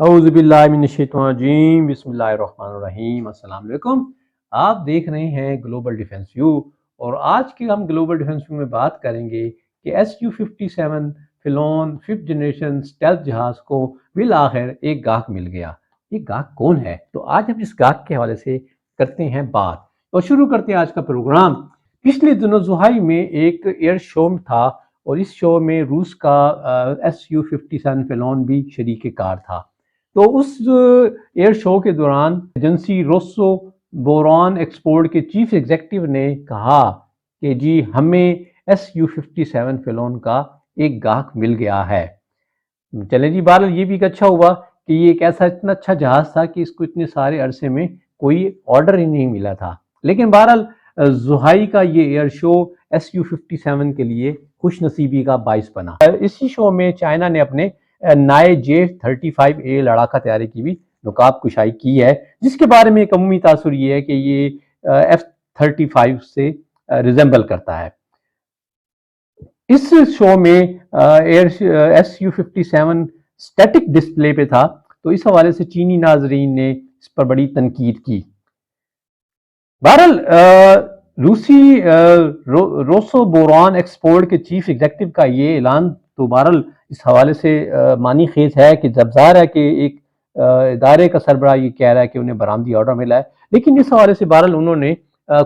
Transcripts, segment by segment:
اعوذ باللہ من الشیطان الرجیم بسم اللہ الرحمن الرحیم السلام علیکم۔ آپ دیکھ رہے ہیں گلوبل ڈیفنس ویو، اور آج کی ہم گلوبل ڈیفنس ویو میں بات کریں گے کہ SU-57 فیلون 5th جنریشن اسٹیلتھ جہاز کو بالآخر ایک گاہک مل گیا۔ یہ گاہک کون ہے؟ تو آج ہم اس گاہک کے حوالے سے کرتے ہیں بات اور شروع کرتے ہیں آج کا پروگرام۔ پچھلے دنوں زحائی میں ایک ایئر شو تھا اور اس شو میں روس کا SU-57 فیلون بھی شریک کار تھا۔ تو اس ایئر شو کے دوران ایجنسی روسو بوران ایکسپورٹ کے چیف ایگزیکٹو نے کہا کہ جی ہمیں SU-57 فیلون کا ایک گاہک مل گیا ہے۔ چلیں جی، بہرحال یہ بھی ایک اچھا ہوا کہ یہ ایک ایسا اتنا اچھا جہاز تھا کہ اس کو اتنے سارے عرصے میں کوئی آرڈر ہی نہیں ملا تھا۔ لیکن بہرحال زحائی کا یہ ایئر شو SU-57 کے لیے خوش نصیبی کا باعث بنا۔ اسی شو میں چائنا نے اپنے نئے J-35A لڑاکا طیارے کی بھی نقاب کشائی کی ہے، جس کے بارے میں ایک عمومی تاثر یہ ہے کہ یہ F-35 سے ریزمبل کرتا ہے۔ اس شو میں SU-57 اسٹیٹک ڈسپلے پہ تھا، تو اس حوالے سے چینی ناظرین نے اس پر بڑی تنقید کی۔ بہرحال روسو بوران ایکسپورٹ کے چیف ایگزیکٹو کا یہ اعلان تو بہرحال اس حوالے سے معنی خیز ہے کہ جب ظاہر ہے کہ ایک ادارے کا سربراہ یہ کہہ رہا ہے کہ انہیں برآمدی آرڈر ملا ہے، لیکن اس حوالے سے بہرحال انہوں نے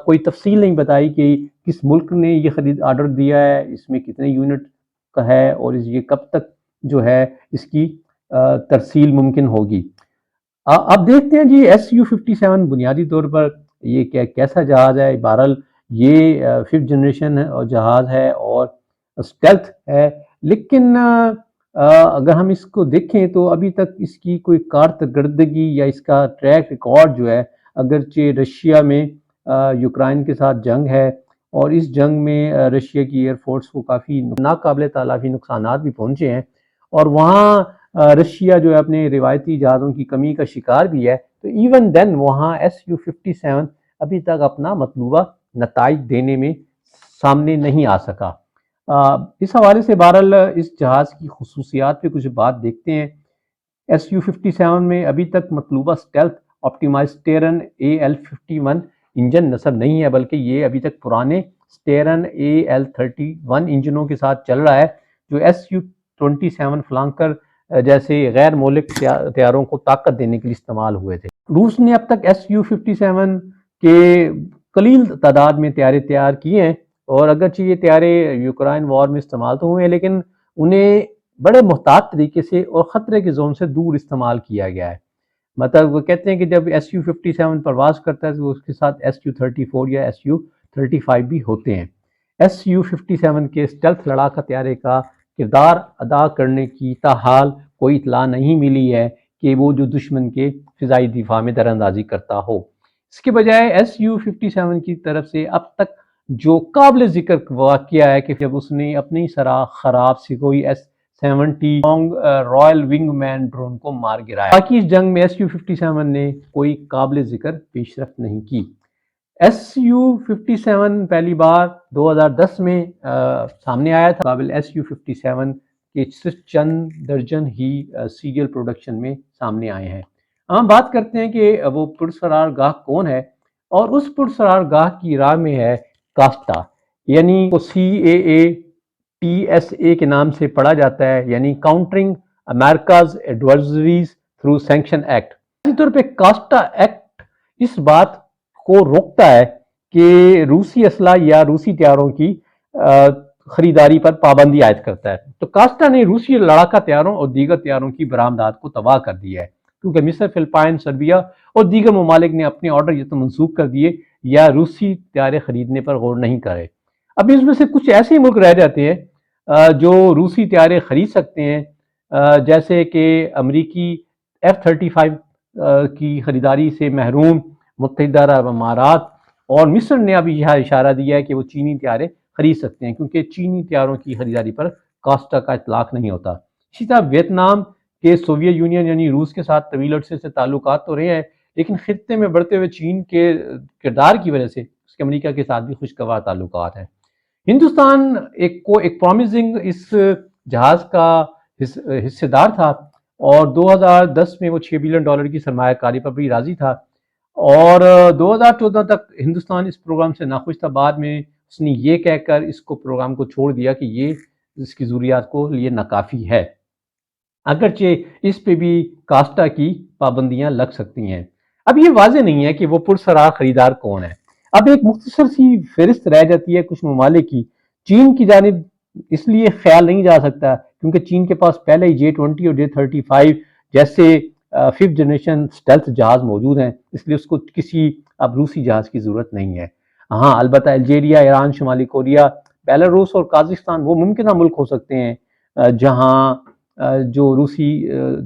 کوئی تفصیل نہیں بتائی کہ کس ملک نے یہ خرید آرڈر دیا ہے، اس میں کتنے یونٹ کا ہے اور یہ کب تک جو ہے اس کی ترسیل ممکن ہوگی۔ اب دیکھتے ہیں جی SU-57 بنیادی طور پر یہ کیسا جہاز ہے۔ بہرحال یہ 5th جنریشن جہاز ہے اور اسٹیلتھ ہے، لیکن اگر ہم اس کو دیکھیں تو ابھی تک اس کی کوئی کارکردگی یا اس کا ٹریک ریکارڈ جو ہے، اگرچہ رشیا میں یوکرائن کے ساتھ جنگ ہے اور اس جنگ میں رشیا کی ایئر فورس کو کافی ناقابل تلافی نقصانات بھی پہنچے ہیں، اور وہاں رشیا جو ہے اپنے روایتی جہازوں کی کمی کا شکار بھی ہے، تو ایون دین وہاں SU-57 ابھی تک اپنا مطلوبہ نتائج دینے میں سامنے نہیں آ سکا۔ اس حوالے سے بہرحال اس جہاز کی خصوصیات پہ کچھ بات دیکھتے ہیں۔ SU-57 میں ابھی تک مطلوبہ اسٹیلتھ آپٹیمائز اسٹیرن AL-51 انجن نصب نہیں ہے، بلکہ یہ ابھی تک پرانے اسٹیرن AL-31 انجنوں کے ساتھ چل رہا ہے، جو SU-27 فلانکر جیسے غیر مولک طیاروں کو طاقت دینے کے لیے استعمال ہوئے تھے۔ روس نے اب تک SU-57 کے قلیل تعداد میں طیارے تیار کیے ہیں، اور اگرچہ یہ طیارے یوکرائن وار میں استعمال تو ہوئے ہیں، لیکن انہیں بڑے محتاط طریقے سے اور خطرے کے زون سے دور استعمال کیا گیا ہے۔ مطلب وہ کہتے ہیں کہ جب SU-57 پرواز کرتا ہے تو اس کے ساتھ SU-34 یا SU-35 بھی ہوتے ہیں۔ SU-57 کے اسٹیلتھ لڑاکا طیارے کا کردار ادا کرنے کی تاحال کوئی اطلاع نہیں ملی ہے کہ وہ جو دشمن کے فضائی دفاع میں دراندازی کرتا ہو۔ اس کے بجائے SU-57 کی طرف سے اب تک جو قابل ذکر واقعہ ہے کہ جب اس نے اپنی سراغ خراب سکوئی S-70 رائل ونگ مین ڈرون کو مار گرایا۔ باقی اس جنگ میں SU-57 نے کوئی قابل ذکر پیش رفت نہیں کی۔ SU-57 پہلی بار 2010 میں سامنے آیا تھا۔ قابل SU-57 کے صرف چند درجن ہی سیریل پروڈکشن میں سامنے آئے ہیں۔ ہم بات کرتے ہیں کہ وہ پرسرار گاہک کون ہے، اور اس پرسرار گاہک کی راہ میں ہے کاسٹا، یعنی CAATSA کے نام سے پڑھا جاتا ہے، یعنی countering America's adversaries through sanction act. اسی طور پہ کاسٹا ایکٹ اس بات کو روکتا ہے کہ روسی اسلحہ یا روسی طیاروں کی خریداری پر پابندی عائد کرتا ہے۔ تو کاسٹا نے روسی لڑاکا طیاروں اور دیگر طیاروں کی برآمدات کو تباہ کر دیا ہے، کیونکہ مصر، فلپائن، سربیا اور دیگر ممالک نے اپنے آرڈر یا تو منسوخ کر دیے یا روسی طیارے خریدنے پر غور نہیں کرے۔ اب اس میں سے کچھ ایسے ملک رہ جاتے ہیں جو روسی طیارے خرید سکتے ہیں، جیسے کہ امریکی F-35 کی خریداری سے محروم متحدہ عرب امارات، اور مصر نے ابھی یہ اشارہ دیا ہے کہ وہ چینی طیارے خرید سکتے ہیں، کیونکہ چینی طیاروں کی خریداری پر کاسٹا کا اطلاق نہیں ہوتا۔ اسی طرح ویتنام کے سوویت یونین یعنی روس کے ساتھ طویل عرصے سے تعلقات تو رہے ہیں، لیکن خطے میں بڑھتے ہوئے چین کے کردار کی وجہ سے اس کے امریکہ کے ساتھ بھی خوشگوار تعلقات ہیں۔ ہندوستان ایک پرومسنگ اس جہاز کا حصے دار تھا، اور 2010 میں وہ $6 بلین کی سرمایہ کاری پر بھی راضی تھا، اور 2014 تک ہندوستان اس پروگرام سے ناخوش تھا۔ بعد میں اس نے یہ کہہ کر اس کو پروگرام کو چھوڑ دیا کہ یہ اس کی ضروریات کو لیے ناکافی ہے، اگرچہ اس پہ بھی کاسٹا کی پابندیاں لگ سکتی ہیں۔ اب یہ واضح نہیں ہے کہ وہ پرسرار خریدار کون ہے۔ اب ایک مختصر سی فہرست رہ جاتی ہے کچھ ممالک کی۔ چین کی جانب اس لیے خیال نہیں جا سکتا کیونکہ چین کے پاس پہلے ہی J-20 اور J-35 جیسے 5th جنریشن اسٹیلتھ جہاز موجود ہیں، اس لیے اس کو کسی اب روسی جہاز کی ضرورت نہیں ہے۔ ہاں البتہ الجیریا، ایران، شمالی کوریا، بیلاروس اور قازقستان وہ ممکنہ ملک ہو سکتے ہیں جہاں جو روسی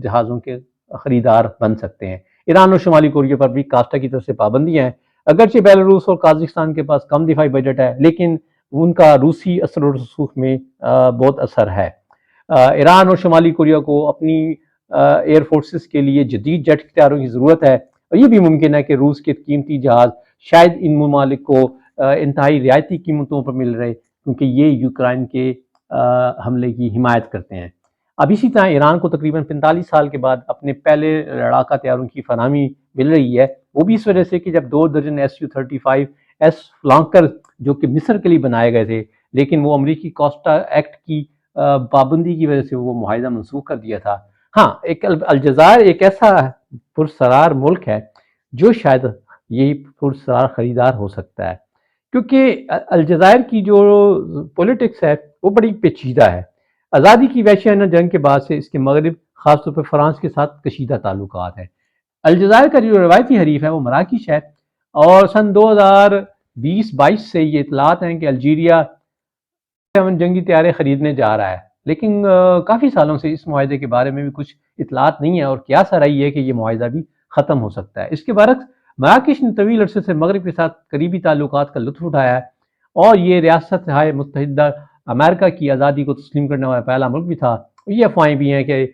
جہازوں کے خریدار بن سکتے ہیں۔ ایران اور شمالی کوریا پر بھی کاسٹا کی طرف سے پابندیاں ہیں، اگرچہ بیلاروس اور قازقستان کے پاس کم دفاعی بجٹ ہے لیکن ان کا روسی اثر و رسوخ میں بہت اثر ہے۔ ایران اور شمالی کوریا کو اپنی ایئر فورسز کے لیے جدید جیٹ اختیاروں کی ضرورت ہے، اور یہ بھی ممکن ہے کہ روس کے قیمتی جہاز شاید ان ممالک کو انتہائی رعایتی قیمتوں پر مل رہے کیونکہ یہ یوکرائن کے حملے کی حمایت کرتے ہیں۔ اب اسی طرح ایران کو تقریباً 45 سال کے بعد اپنے پہلے لڑاکا طیاروں کی فراہمی مل رہی ہے، وہ بھی اس وجہ سے کہ جب 2 درجن Su-35S فلانکر جو کہ مصر کے لیے بنائے گئے تھے لیکن وہ امریکی کوسٹا ایکٹ کی پابندی کی وجہ سے وہ معاہدہ منسوخ کر دیا تھا۔ ہاں ایک الجزائر ایک ایسا پرسرار ملک ہے جو شاید یہی پرسرار خریدار ہو سکتا ہے، کیونکہ الجزائر کی جو پولیٹکس ہے وہ بڑی پیچیدہ ہے۔ آزادی کی وحشیانہ جنگ کے بعد سے اس کے مغرب خاص طور پر فرانس کے ساتھ کشیدہ تعلقات ہیں۔ الجزائر کا جو روایتی حریف ہے وہ مراکش ہے، اور سن 2020-22 سے یہ اطلاعات ہیں کہ الجیریا جنگی طیارے خریدنے جا رہا ہے، لیکن کافی سالوں سے اس معاہدے کے بارے میں بھی کچھ اطلاعات نہیں ہے، اور قیاس رہی ہے کہ یہ معاہدہ بھی ختم ہو سکتا ہے۔ اس کے برعکس مراکش نے طویل عرصے سے مغرب کے ساتھ قریبی تعلقات کا لطف اٹھایا ہے، اور یہ ریاست ہائے متحدہ امریکہ کی آزادی کو تسلیم کرنے والا پہلا ملک بھی تھا۔ یہ افواہیں بھی ہیں کہ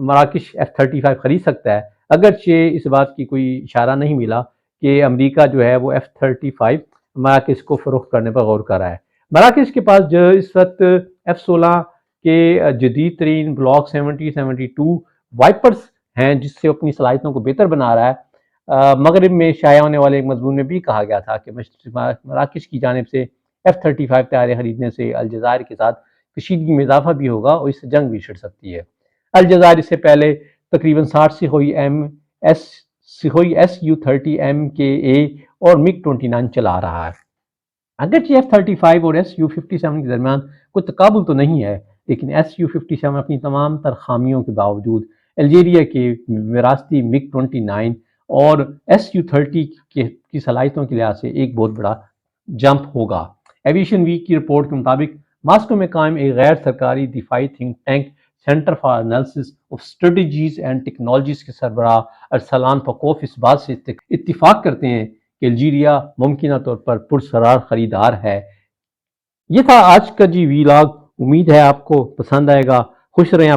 مراکش F-35 خرید سکتا ہے، اگرچہ اس بات کی کوئی اشارہ نہیں ملا کہ امریکہ جو ہے وہ F-35 مراکش کو فروخت کرنے پر غور کر رہا ہے۔ مراکش کے پاس جو اس وقت F-16 کے جدید ترین بلاک 70-72 وائپرز ہیں جس سے اپنی صلاحیتوں کو بہتر بنا رہا ہے۔ مغرب میں شائع ہونے والے ایک مضمون میں بھی کہا گیا تھا کہ مراکش کی جانب سے F-35 طیارے خریدنے سے الجزائر کے ساتھ کشیدگی میں اضافہ بھی ہوگا اور اس سے جنگ بھی چھڑ سکتی ہے۔ الجزائر اس سے پہلے تقریباً 60 سخوئی Su-30M KA اور MiG-29 چلا رہا ہے۔ اگرچہ F-35 اور Su-57 کے درمیان کوئی تقابل تو نہیں ہے، لیکن Su-57 اپنی تمام تر خامیوں کے باوجود الجیریا کے وراثتی MiG-29 اور Su-30 کی صلاحیتوں کے لحاظ سے ایک بہت بڑا جمپ ہوگا۔ ایویشن ویک کی رپورٹ کے مطابق ماسکو میں قائم ایک غیر سرکاری دفاعی think tank centre for analysis of strategies and technologies کے سربراہ ارسلان پکوف اس بات سے اتفاق کرتے ہیں کہ الجیریا ممکنہ طور پر پرسرار خریدار ہے۔ یہ تھا آج کا ویلاگ، امید ہے آپ کو پسند آئے گا۔ خوش رہیں۔